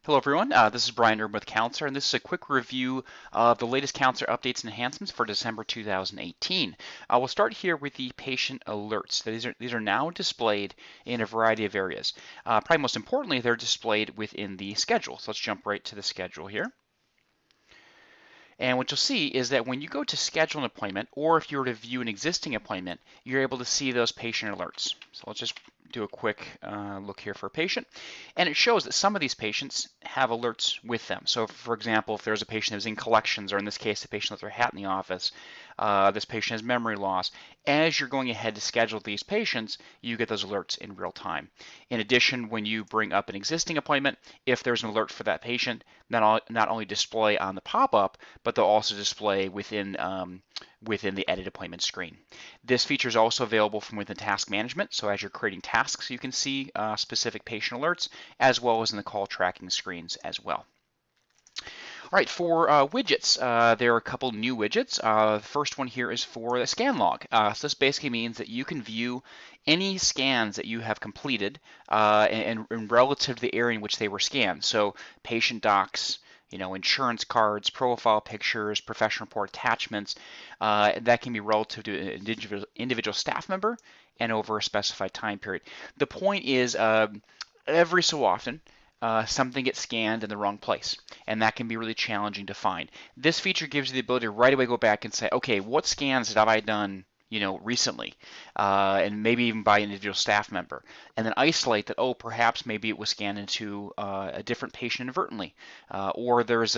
Hello everyone, this is Brian Urban with Counselor, and this is a quick review of the latest Counselor updates and enhancements for December 2018. We'll start here with the patient alerts. These are now displayed in a variety of areas. Probably most importantly, they're displayed within the schedule. So let's jump right to the schedule here. And what you'll see is that when you go to schedule an appointment, or if you were to view an existing appointment, you're able to see those patient alerts. So let's just do a quick look here for a patient. And it shows that some of these patients have alerts with them. So for example, if there's a patient who's in collections, or in this case, a patient left their hat in the office, this patient has memory loss. As you're going ahead to schedule these patients, you get those alerts in real time. In addition, when you bring up an existing appointment, if there's an alert for that patient, not only display on the pop-up, but they'll also display within the edit appointment screen. This feature is also available from within task management. So as you're creating tasks, you can see specific patient alerts, as well as in the call tracking screens as well. All right, for widgets, there are a couple new widgets. The first one here is for the scan log. So this basically means that you can view any scans that you have completed and relative to the area in which they were scanned. So patient docs, insurance cards, profile pictures, professional report attachments, that can be relative to an individual staff member and over a specified time period. The point is, every so often, something gets scanned in the wrong place, and that can be really challenging to find. This feature gives you the ability to right away go back and say, okay, what scans have I done recently, and maybe even by an individual staff member, and then isolate that, oh, perhaps maybe it was scanned into a different patient inadvertently, or there's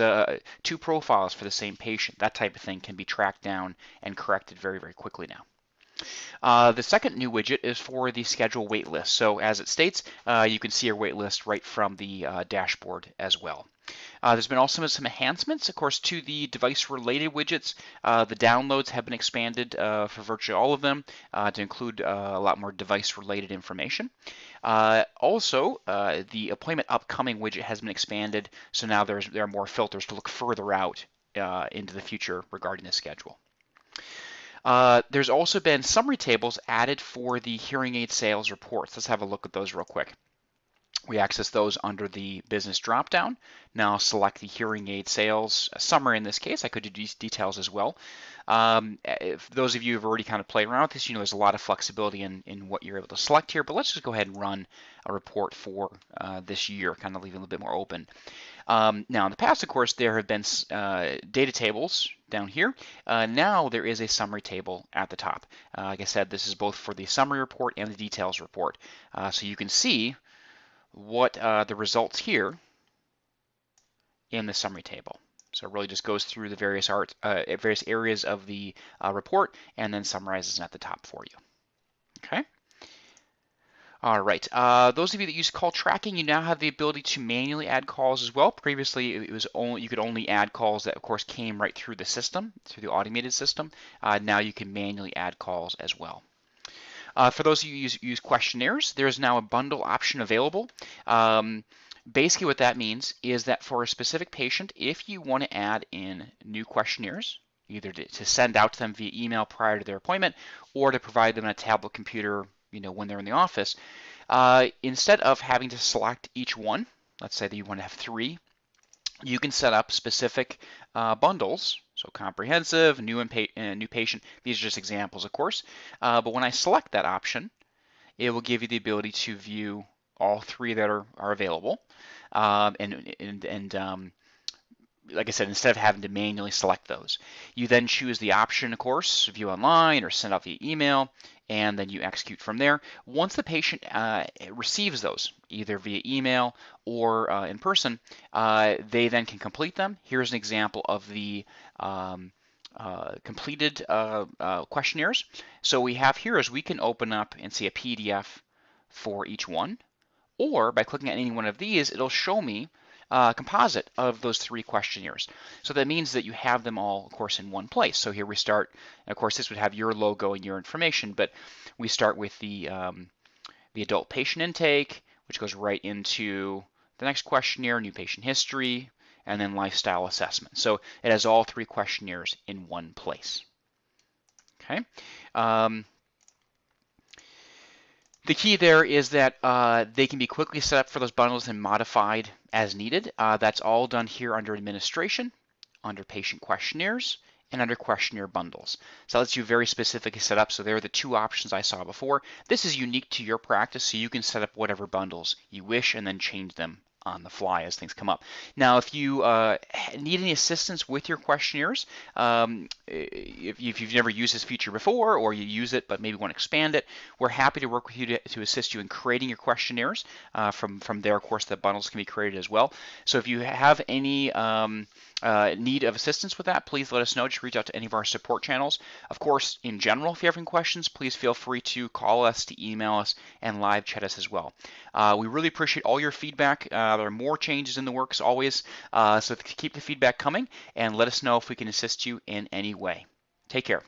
two profiles for the same patient. That type of thing can be tracked down and corrected very, very quickly now. The second new widget is for the schedule wait list. So as it states, you can see your wait list right from the dashboard as well. There's been also some enhancements, of course, to the device-related widgets. The downloads have been expanded for virtually all of them to include a lot more device-related information. Also, the appointment upcoming widget has been expanded, so now there are more filters to look further out into the future regarding the schedule. There's also been summary tables added for the hearing aid sales reports. Let's have a look at those real quick. We access those under the business dropdown. Now select the hearing aid sales summary in this case. I could do these details as well. If those of you who have already kind of played around with this, there's a lot of flexibility in what you're able to select here, but let's just go ahead and run a report for this year, kind of leaving a little bit more open. Now in the past, of course, there have been data tables down here. Now there is a summary table at the top. Like I said, this is both for the summary report and the details report. So you can see what the results here in the summary table. So it really just goes through the various areas of the report and then summarizes it at the top for you. Okay. All right. Those of you that use call tracking, you now have the ability to manually add calls as well. Previously, you could only add calls that, of course, came right through the system, through the automated system. Now you can manually add calls as well. For those of you who use questionnaires, there is now a bundle option available. Basically what that means is that for a specific patient, if you want to add in new questionnaires, either to send out to them via email prior to their appointment or to provide them on a tablet computer when they're in the office, instead of having to select each one, let's say that you want to have 3, you can set up specific bundles. So comprehensive, new patient, these are just examples, of course. But when I select that option, it will give you the ability to view all 3 that are available. Like I said, instead of having to manually select those, you then choose the option, of course, view online or send out via email, and then you execute from there. Once the patient receives those, either via email or in person, they then can complete them. Here's an example of the completed questionnaires. So we have here is we can open up and see a PDF for each one, or by clicking on any one of these, it'll show me composite of those 3 questionnaires. So that means that you have them all, of course, in one place. So here we start, and of course this would have your logo and your information, but we start with the adult patient intake, which goes right into the next questionnaire, new patient history, and then lifestyle assessment. So it has all 3 questionnaires in one place. Okay. The key there is that they can be quickly set up for those bundles and modified as needed. That's all done here under administration, under patient questionnaires, and under questionnaire bundles. So that lets you very specifically set up. So there are the two options I saw before. This is unique to your practice, so you can set up whatever bundles you wish and then change them on the fly as things come up. Now, if you need any assistance with your questionnaires, if you've never used this feature before, or you use it but maybe want to expand it, we're happy to work with you to assist you in creating your questionnaires. From there, of course, the bundles can be created as well. So if you have any need of assistance with that, please let us know. Just reach out to any of our support channels. Of course, in general, if you have any questions, please feel free to call us, to email us, and live chat us as well. We really appreciate all your feedback. There are more changes in the works always, so keep the feedback coming and let us know if we can assist you in any way. Take care.